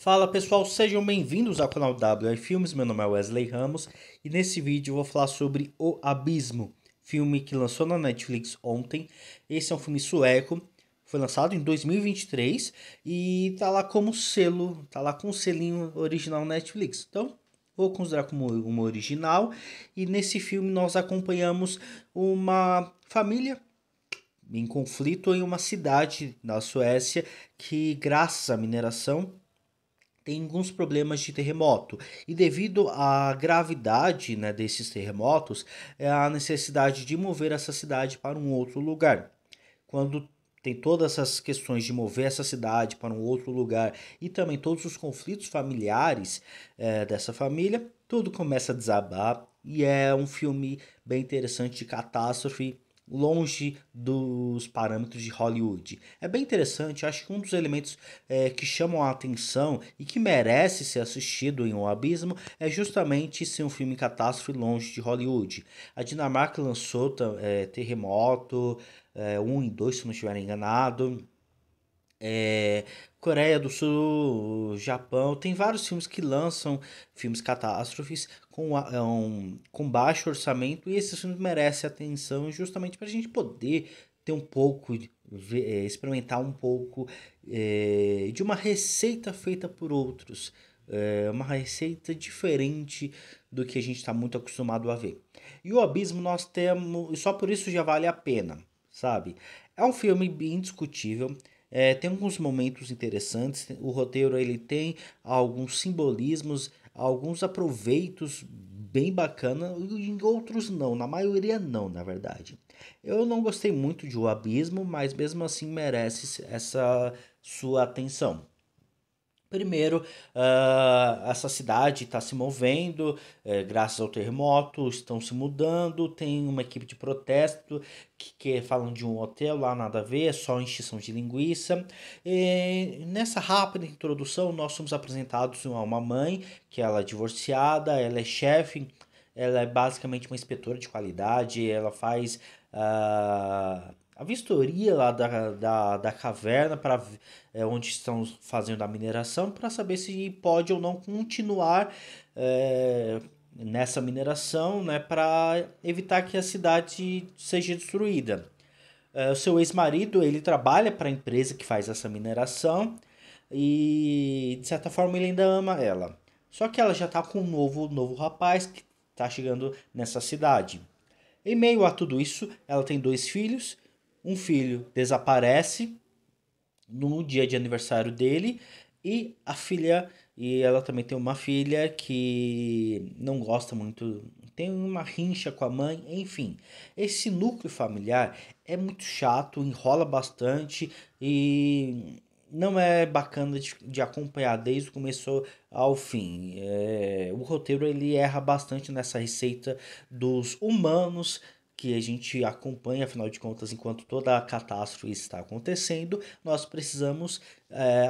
Fala pessoal, sejam bem-vindos ao canal WR Filmes, meu nome é Wesley Ramos e nesse vídeo eu vou falar sobre O Abismo, filme que lançou na Netflix ontem. Esse é um filme sueco, foi lançado em 2023 e tá lá como selo, tá lá com o selinho original Netflix. Então, vou considerar como uma original e nesse filme nós acompanhamos uma família em conflito em uma cidade na Suécia que, graças à mineração, tem alguns problemas de terremoto. E devido à gravidade, né, desses terremotos, é a necessidade de mover essa cidade para um outro lugar. Quando tem todas essas questões de mover essa cidade para um outro lugar e também todos os conflitos familiares dessa família, tudo começa a desabar e é um filme bem interessante de catástrofe, longe dos parâmetros de Hollywood. É bem interessante, acho que um dos elementos que chamam a atenção e que merece ser assistido em Um Abismo é justamente ser um filme catástrofe longe de Hollywood. A Dinamarca lançou Terremoto, 1 e 2, se não estiver enganado. É, Coreia do Sul, Japão, tem vários filmes que lançam filmes catástrofes com baixo orçamento e esses filmes merecem atenção justamente para a gente poder ter um pouco, experimentar um pouco de uma receita feita por outros, uma receita diferente do que a gente está muito acostumado a ver. E o Abismo nós temos, e só por isso já vale a pena, sabe? É um filme bem discutível. Tem alguns momentos interessantes. O roteiro ele tem alguns simbolismos, alguns aproveitos bem bacana, e em outros não, na maioria não, na verdade. Eu não gostei muito de O Abismo, mas mesmo assim merece essa sua atenção. Primeiro, essa cidade está se movendo, graças ao terremoto, estão se mudando, tem uma equipe de protesto que falam de um hotel lá, nada a ver, é só encheção de linguiça. E nessa rápida introdução, nós somos apresentados a uma mãe, que ela é divorciada, ela é chefe, ela é basicamente uma inspetora de qualidade, ela faz a vistoria lá da caverna para onde estão fazendo a mineração para saber se pode ou não continuar nessa mineração, né, para evitar que a cidade seja destruída. O seu ex-marido ele trabalha para a empresa que faz essa mineração e de certa forma ele ainda ama ela. Só que ela já está com um novo rapaz que está chegando nessa cidade. Em meio a tudo isso, ela tem dois filhos. Um filho desaparece no dia de aniversário dele e ela também tem uma filha que não gosta muito, tem uma rincha com a mãe, enfim. Esse núcleo familiar é muito chato, enrola bastante e não é bacana de acompanhar desde o começo ao fim. O roteiro ele erra bastante nessa receita dos humanos que a gente acompanha, afinal de contas, enquanto toda a catástrofe está acontecendo, nós precisamos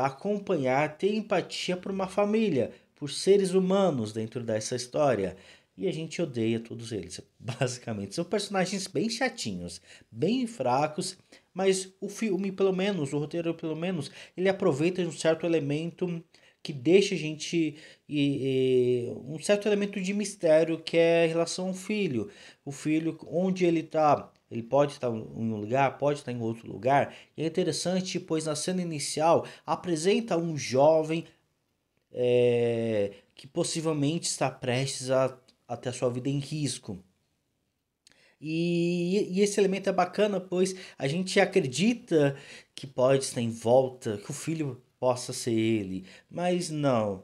acompanhar, ter empatia por uma família, por seres humanos dentro dessa história. E a gente odeia todos eles, basicamente. São personagens bem chatinhos, bem fracos, mas o filme, pelo menos, o roteiro, pelo menos, ele aproveita um certo elemento que deixa a gente um certo elemento de mistério que é em relação ao filho. O filho, onde ele está, ele pode estar em um lugar, pode estar em outro lugar. E é interessante, pois na cena inicial apresenta um jovem que possivelmente está prestes a ter a sua vida em risco. E esse elemento é bacana, pois a gente acredita que pode estar em volta, que o filho possa ser ele, mas não,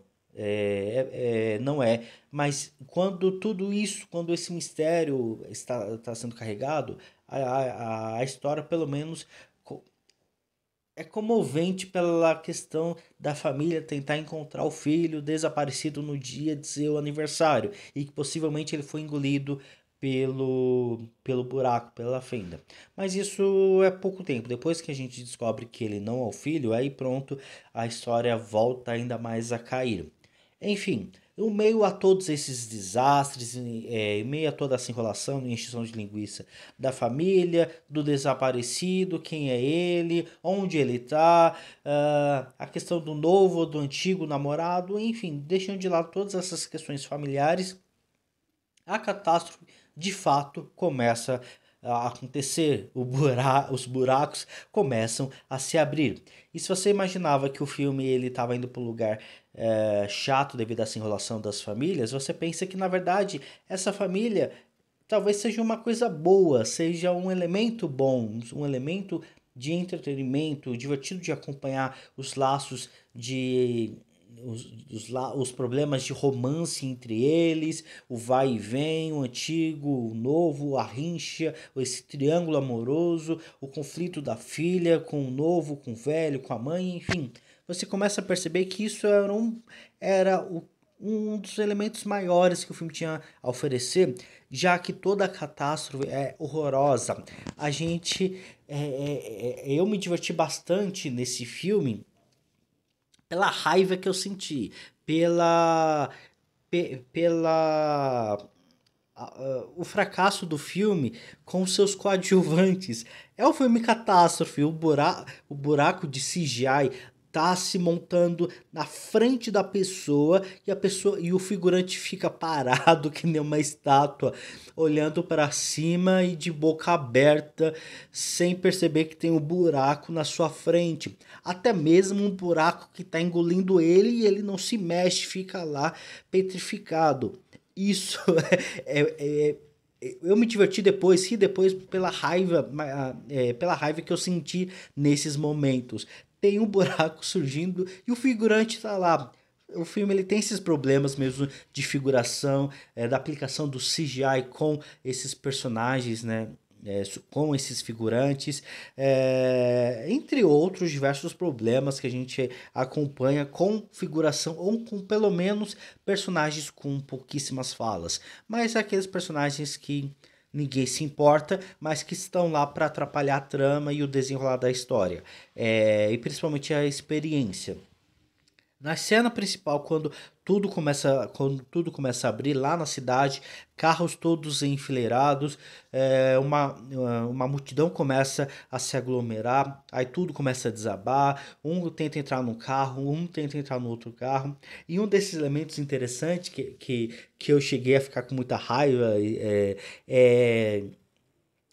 não é. Mas quando tudo isso, quando esse mistério está sendo carregado, a história pelo menos é comovente pela questão da família tentar encontrar o filho desaparecido no dia de seu aniversário e que possivelmente ele foi engolido pelo buraco, pela fenda. Mas isso é pouco tempo. Depois que a gente descobre que ele não é o filho, aí pronto, a história volta ainda mais a cair. Enfim, em meio a todos esses desastres, em meio a toda essa enrolação e encheção de linguiça da família, do desaparecido, quem é ele, onde ele está, a questão do novo ou do antigo namorado, enfim, deixando de lado todas essas questões familiares, a catástrofe de fato começa a acontecer, os buracos começam a se abrir. E se você imaginava que o filme ele estava indo para um lugar chato devido a essa enrolação das famílias, você pensa que na verdade essa família talvez seja uma coisa boa, seja um elemento bom, um elemento de entretenimento, divertido de acompanhar os laços de os problemas de romance entre eles, o vai e vem, o antigo, o novo, a rincha, esse triângulo amoroso, o conflito da filha com o novo, com o velho, com a mãe, enfim. Você começa a perceber que isso um dos elementos maiores que o filme tinha a oferecer, já que toda a catástrofe é horrorosa. Eu me diverti bastante nesse filme pela raiva que eu senti, pela, pela o fracasso do filme com seus coadjuvantes. É um filme catástrofe, o buraco de CGI tá se montando na frente da pessoa e o figurante fica parado que nem uma estátua, olhando para cima e de boca aberta, sem perceber que tem um buraco na sua frente. Até mesmo um buraco que está engolindo ele e ele não se mexe, fica lá petrificado. Isso eu me diverti depois, ri depois pela raiva que eu senti nesses momentos. Tem um buraco surgindo e o figurante tá lá. O filme ele tem esses problemas mesmo de figuração, da aplicação do CGI com esses personagens, né? Com esses figurantes, entre outros diversos problemas que a gente acompanha com figuração ou com pelo menos personagens com pouquíssimas falas, mas aqueles personagens que ninguém se importa, mas que estão lá para atrapalhar a trama e o desenrolar da história, e principalmente a experiência. Na cena principal, quando tudo começa a abrir lá na cidade, carros todos enfileirados, uma multidão começa a se aglomerar, aí tudo começa a desabar, um tenta entrar no carro, um tenta entrar no outro carro, e um desses elementos interessantes que eu cheguei a ficar com muita raiva e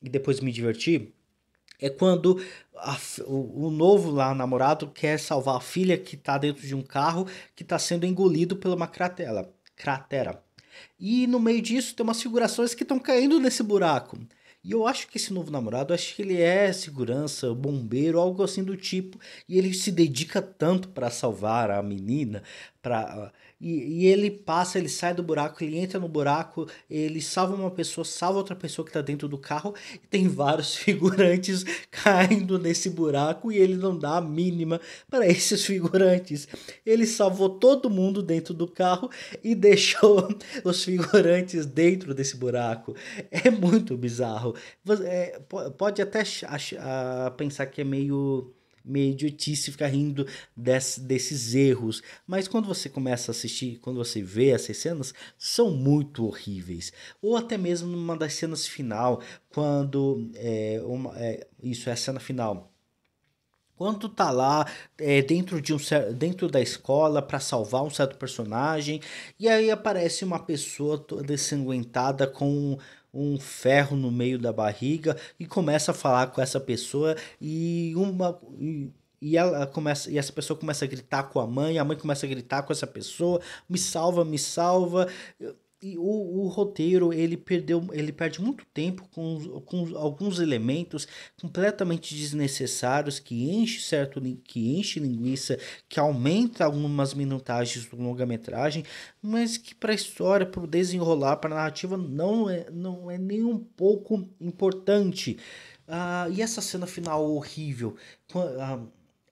depois me divertir, é quando o novo lá, namorado, quer salvar a filha que tá dentro de um carro que tá sendo engolido por uma cratera. E no meio disso tem umas figurações que estão caindo nesse buraco. E eu acho que esse novo namorado, acho que ele é segurança, bombeiro, algo assim do tipo. E ele se dedica tanto para salvar a menina, para ele sai do buraco, ele entra no buraco, ele salva uma pessoa, salva outra pessoa que tá dentro do carro. E tem vários figurantes caindo nesse buraco e ele não dá a mínima para esses figurantes. Ele salvou todo mundo dentro do carro e deixou os figurantes dentro desse buraco. É muito bizarro. Pode até pensar que é meio idiotice ficar rindo desses erros, mas quando você começa a assistir, quando você vê essas cenas, são muito horríveis. Ou até mesmo numa das cenas final, quando isso é a cena final, quando tu tá lá dentro da escola para salvar um certo personagem, e aí aparece uma pessoa toda ensanguentada com um ferro no meio da barriga e começa a falar com essa pessoa e essa pessoa começa a gritar com a mãe começa a gritar com essa pessoa, me salva, me salva. E o roteiro ele perde muito tempo com alguns elementos completamente desnecessários que enche linguiça, que aumenta algumas minutagens do longa-metragem, mas que para a história, para o desenrolar, para a narrativa não é nem um pouco importante. E essa cena final horrível,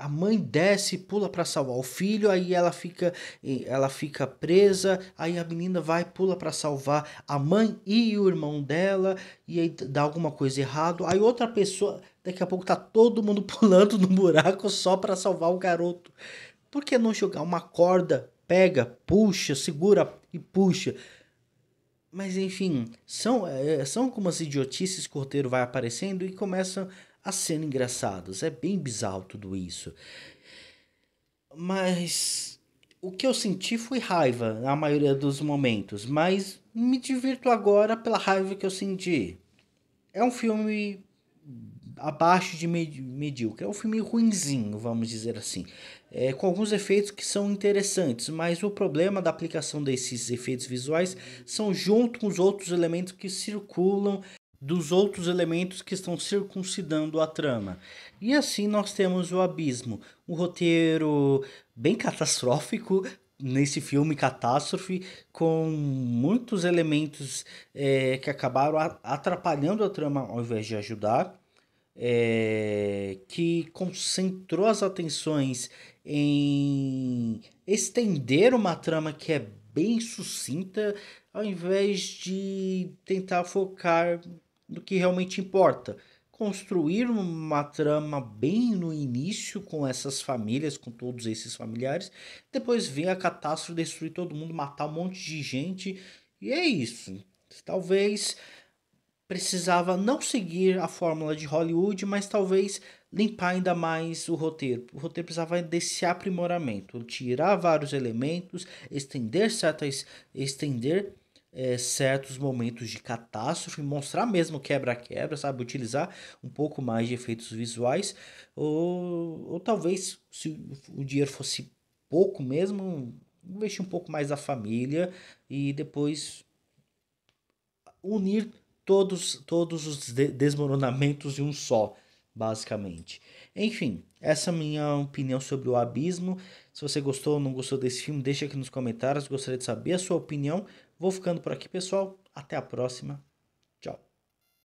a mãe desce, pula para salvar o filho, aí ela fica presa, aí a menina vai, pula para salvar a mãe e o irmão dela, e aí dá alguma coisa errado, aí outra pessoa, daqui a pouco tá todo mundo pulando no buraco só para salvar o garoto. Por que não jogar uma corda pega, puxa, segura e puxa. Mas enfim, são algumas idiotices que o roteiro vai aparecendo e começam a ser engraçados. É bem bizarro tudo isso. Mas o que eu senti foi raiva na maioria dos momentos. Mas me divirto agora pela raiva que eu senti. É um filme abaixo de medíocre. É um filme ruinzinho, vamos dizer assim. Com alguns efeitos que são interessantes, mas o problema da aplicação desses efeitos visuais são junto com os outros elementos que circulam dos outros elementos que estão circuncidando a trama. E assim nós temos o Abismo, um roteiro bem catastrófico nesse filme Catástrofe, com muitos elementos que acabaram atrapalhando a trama ao invés de ajudar, que concentrou as atenções em estender uma trama que é bem sucinta, ao invés de tentar focar no que realmente importa. Construir uma trama bem no início com essas famílias, com todos esses familiares, depois vem a catástrofe, destruir todo mundo, matar um monte de gente, e é isso. Talvez precisava não seguir a fórmula de Hollywood, mas talvez limpar ainda mais o roteiro. O roteiro precisava desse aprimoramento, tirar vários elementos, estender certos momentos de catástrofe, mostrar mesmo quebra-quebra, sabe? Utilizar um pouco mais de efeitos visuais, ou talvez, se o dinheiro fosse pouco mesmo, investir um pouco mais da família e depois unir todos os desmoronamentos em um só, basicamente. Enfim, essa é a minha opinião sobre o Abismo. Se você gostou ou não gostou desse filme, deixa aqui nos comentários. Gostaria de saber a sua opinião. Vou ficando por aqui, pessoal. Até a próxima.